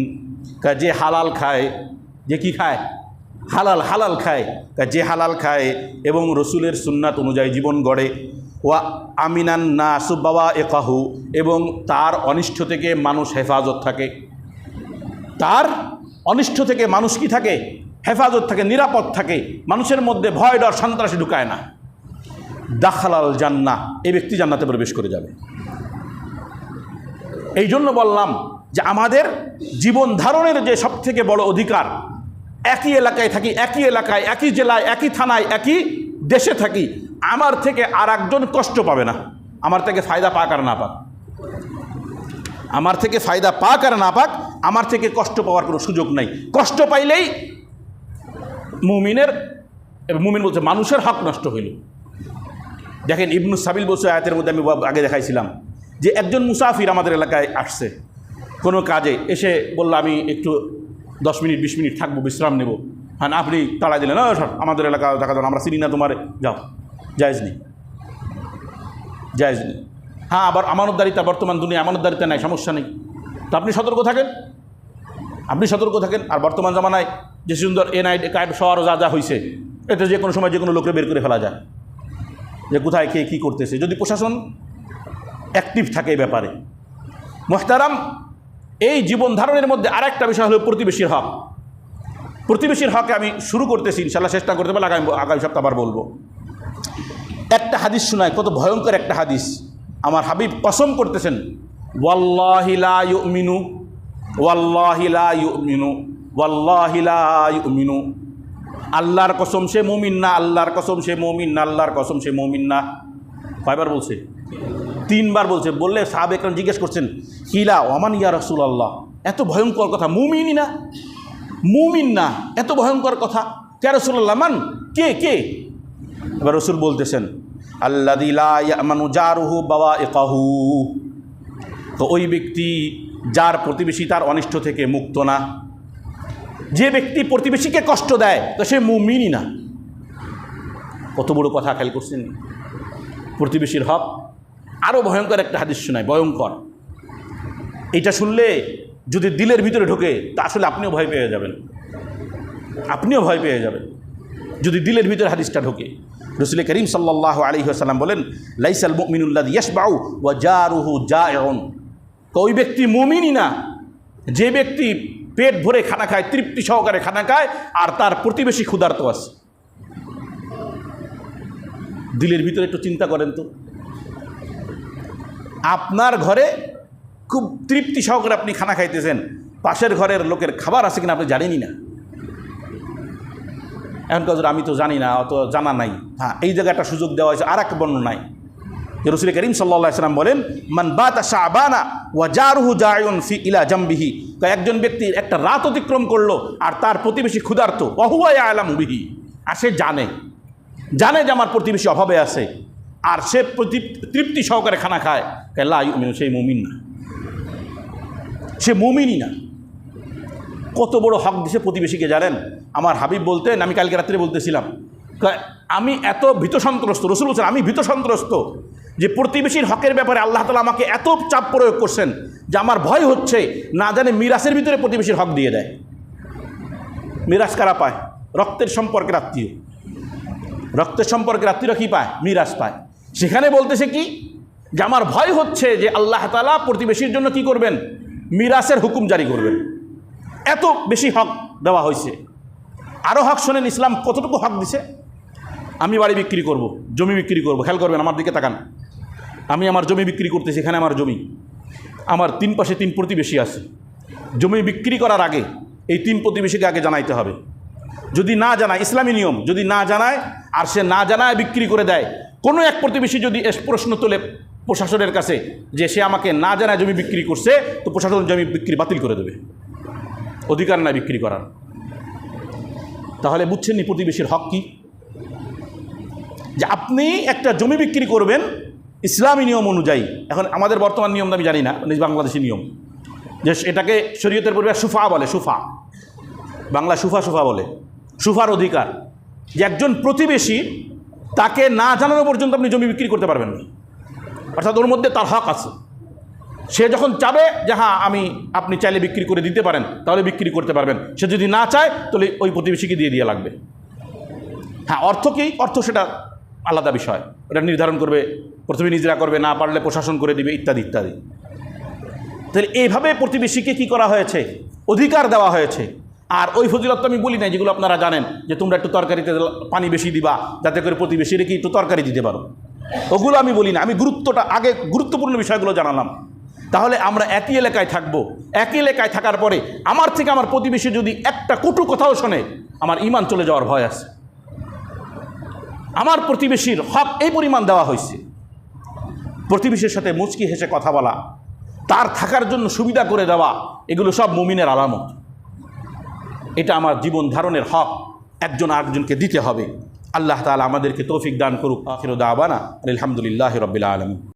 যে হালাল খায়, যে কি খায়? হালাল খায়। যে হালাল খায় এবং রসুলের সুন্নাত অনুযায়ী জীবন গড়ে, ওয়া আমিনান নাসু বাওয়াইকাহু, এবং তার অনিষ্ট থেকে মানুষ হেফাজত থাকে। তার অনিষ্ট থেকে মানুষ কি থাকে? হেফাজত থাকে, নিরাপদ থাকে, মানুষের মধ্যে ভয় ডর সন্ত্রাসী ঢুকায় না। দাখালাল জান্নাহ, এই ব্যক্তি জান্নাতে প্রবেশ করে যাবে। এই জন্য বললাম যে আমাদের জীবন ধারণের যে সবথেকে বড় অধিকার, একই এলাকায় থাকি, একই এলাকায়, একই জেলায়, একই থানায়, একই দেশে থাকি, আমার থেকে আর একজন কষ্ট পাবে না। আমার থেকে ফায়দা পাক আর না পাক, আমার থেকে ফায়দা পাক আর না পাক, আমার থেকে কষ্ট পাওয়ার কোনো সুযোগ নাই। কষ্ট পাইলেই মুমিন বলছে মানুষের হক নষ্ট হইল। দেখেন, ইবনু সাবিল বলছে আয়াতের মধ্যে, আমি আগে দেখাইছিলাম যে একজন মুসাফির আমাদের এলাকায় আসছে কোনো কাজে, এসে বলল আমি একটু 10 মিনিট 20 মিনিট থাকবো, বিশ্রাম নেব। হ্যাঁ, আপনি তাড়া দিলেন, আমাদের এলাকা দেখা যান, আমরা চিনি না তোমার, যাও, জায়েজ নেই। হ্যাঁ, আবার আমানতদারিতা, বর্তমান দুনিয়া আমানতদারিতা নাই, সমস্যা নেই। তো আপনি সতর্ক থাকেন, আর বর্তমান জামানায় যে সুন্দর এনআইডি কার্ড সহ যা হয়েছে, এতে যে কোনো সময় যে কোনো লোককে বের করে ফেলা যায় যে কোথায় কে কী করতেছে, যদি প্রশাসন অ্যাক্টিভ থাকে এই ব্যাপারে। মোহতারাম, এই জীবন ধারণের মধ্যে আরেকটা বিষয় হলো প্রতিবেশীর হক। প্রতিবেশীর হকে আমি শুরু করতেছি, ইনশাআল্লাহ চেষ্টা করতে পারলে আগামী সপ্তাহ আবার বলবো। একটা হাদিস শোনায়, কত ভয়ঙ্কর একটা হাদিস। আমার হাবিব কসম করতেছেন, ওয়াল্লাহি লা ইউমিনু, ওয়াল্লাহি লা ইউমিনু, ওয়াল্লাহি লা ইউমিনু। আল্লাহর কসম সে মুমিন না, আল্লাহর কসম সে মুমিন না, আল্লাহর কসম সে মুমিন না। কয়বার বলছে? 3 বার বলছে। বললে সাহাবে একরাম জিজ্ঞেস করছেন, কিলা ওমান ইয়া রাসূলুল্লাহ, এত ভয়ঙ্কর কথা, মুমিন না, এত ভয়ঙ্কর কথা, কে রাসূলুল্লাহ? মান, কে? এবার রাসূল বলতেছেন, আল্লাযী লা ইয়ামানু জারুহু বাওয়াইকাহু, তো ওই ব্যক্তি যার প্রতিবেশী তার অনিষ্ট থেকে মুক্ত না। যে ব্যক্তি প্রতিবেশীকে কষ্ট দেয়, তো সে মুমিনই না। কত বড় কথা, খেয়াল করছেন? প্রতিবেশীর হক। আরও ভয়ঙ্কর একটা হাদিস শোনায়, ভয়ঙ্কর। এটা শুনলে যদি দিলের ভিতরে ঢোকে, তা আসলে আপনিও ভয় পেয়ে যাবেন, যদি দিলের ভিতরে হাদিসটা ঢোকে। রাসূল করিম সাল্লাল্লাহু আলাইহি ওয়াসাল্লাম বলেন, লাইসাল মুমিনুল্লাযী ইয়াশবাউ ওয়া জারুহু জায়উন, ওই ব্যক্তি মুমিনই না যে ব্যক্তি পেট ভরে খানা খায়, তৃপ্তি সহকারে খানা খায়, আর তার প্রতিবেশী ক্ষুধার্ত আছে। দিলের ভিতরে একটু চিন্তা করেন তো, আপনার ঘরে খুব তৃপ্তি সহকারে আপনি খানা খাইতেছেন, পাশের ঘরের লোকের খাবার আছে কিনা আপনি জানেনই না। এখন কাজ আমি তো জানি না, অত জানা নাই। হ্যাঁ, এই জায়গায় একটা সুযোগ দেওয়া হয়েছে আর এক বর্ণনায়। রাসূল করিম সাল্লাল্লাহু আলাইহি ওয়াসাল্লাম বলেন, মান বাতা শাবানা ওয়া জারুহু জায়ুন ফি ইলা জামবিহি, একজন ব্যক্তির একটা রাত অতিক্রম করলো আর তার প্রতিবেশী ক্ষুধার্ত, ওয়া হুয়া ইয়ালামু বিহি, আর সে জানে যে আমার প্রতিবেশী অভাবে আছে, আর সে তৃপ্তি সহকারে খানা খায়, লা ইউমিনু, সেই মুমিন না, সে মুমিনই না। কত বড় হক দিছে প্রতিবেশীকে জানেন? আমার হাবিব বলতেন, আমি কালকে রাত্রে বলতেছিলাম, আমি এত ভীত সন্ত্রস্ত, রাসূল বলছেন আমি ভীত সন্ত্রস্ত যে প্রতিবেশীর হকের ব্যাপারে আল্লাহ তাআলা আমাকে এত চাপ প্রয়োগ করছেন যে আমার ভয় হচ্ছে না জানে মিরাসের ভিতরে প্রতিবেশীর হক দিয়ে দেয়। মিরাজ কারা পায়? রক্তের সম্পর্কের আত্মীয়। রক্তের সম্পর্কের আত্মীয়রা কী পায়? মিরাজ পায়। সেখানে বলতেছে কি, যে আমার ভয় হচ্ছে যে আল্লাহ তাআলা প্রতিবেশীর জন্য কি করবেন? মিরাসের হুকুম জারি করবেন। এত বেশি হক দেওয়া হয়েছে। আরও হক শোনেন, ইসলাম কতটুকু হক দিছে। আমি বাড়ি বিক্রি করব, জমি বিক্রি করব, খেয়াল করবেন, আমার দিকে তাকান। আমি আমার জমি বিক্রি করতেছি, এখানে আমার জমি, আমার 3 পাশে 3 প্রতিবেশী আছে। জমি বিক্রি করার আগে এই 3 প্রতিবেশীকে আগে জানাইতে হবে। যদি না জানায়, ইসলামী নিয়ম, যদি না জানায় আর সে না জানায় বিক্রি করে দেয়, কোনো এক প্রতিবেশী যদি প্রশ্ন তোলে প্রশাসনের কাছে যে সে আমাকে না জানায় জমি বিক্রি করছে, তো প্রশাসন জমি বিক্রি বাতিল করে দেবে, অধিকার নাই বিক্রি করার। তাহলে বুঝছেন নি প্রতিবেশীর হক কি? যে আপনি একটা জমি বিক্রি করবেন ইসলামী নিয়ম অনুযায়ী। এখন আমাদের বর্তমান নিয়ম আমি জানি না, বাংলাদেশি নিয়ম, যে এটাকে শরীয়তের পরিবার সুফা বলে, সুফা, বাংলা সুফা সুফা বলে, সুফার অধিকার, যে একজন প্রতিবেশী তাকে না জানানো পর্যন্ত আপনি জমি বিক্রি করতে পারবেন না। অর্থাৎ ওর মধ্যে তার হক আছে। সে যখন চাবে যে হ্যাঁ আপনি চাইলে বিক্রি করে দিতে পারেন, তাহলে বিক্রি করতে পারবেন। সে যদি না চায় তাহলে ওই প্রতিবেশীকে দিয়ে লাগবে। হ্যাঁ, অর্থ কি? অর্থ সেটা আলাদা বিষয়, ওটা নির্ধারণ করবে প্রথমে নিজেরা করবে, না পারলে প্রশাসন করে দিবে, ইত্যাদি ইত্যাদি। তাহলে এইভাবে প্রতিবেশীকে কি করা হয়েছে? অধিকার দেওয়া হয়েছে। আর ওই ফজিলত আমি বলি নাই, যেগুলো আপনারা জানেন, যে তোমরা একটু তরকারিতে পানি বেশি দিবা যাতে করে প্রতিবেশীরা কি একটু তরকারি দিতে পারো, ওগুলো আমি বলি না। আমি আগে গুরুত্বপূর্ণ বিষয়গুলো জানালাম। তাহলে আমরা একই এলাকায় থাকবো, একই এলাকায় থাকার পরে আমার থেকে আমার প্রতিবেশী যদি একটা কটু কথাও শোনে, আমার ঈমান চলে যাওয়ার ভয় আছে। আমার প্রতিবেশীর হক এই পরিমাণ দেওয়া হয়েছে। প্রতিবেশীর সাথে মুচকি হেসে কথা বলা, তার থাকার জন্য সুবিধা করে দেওয়া, এগুলো সব মুমিনের আলামত। এটা আমার জীবন ধারণের হক, একজন আরেকজনকে দিতে হবে। আল্লাহ তাআলা আমাদেরকে তৌফিক দান করুক। আখিরু দাওয়ানা আলহামদুলিল্লাহি রাব্বিল আলামিন।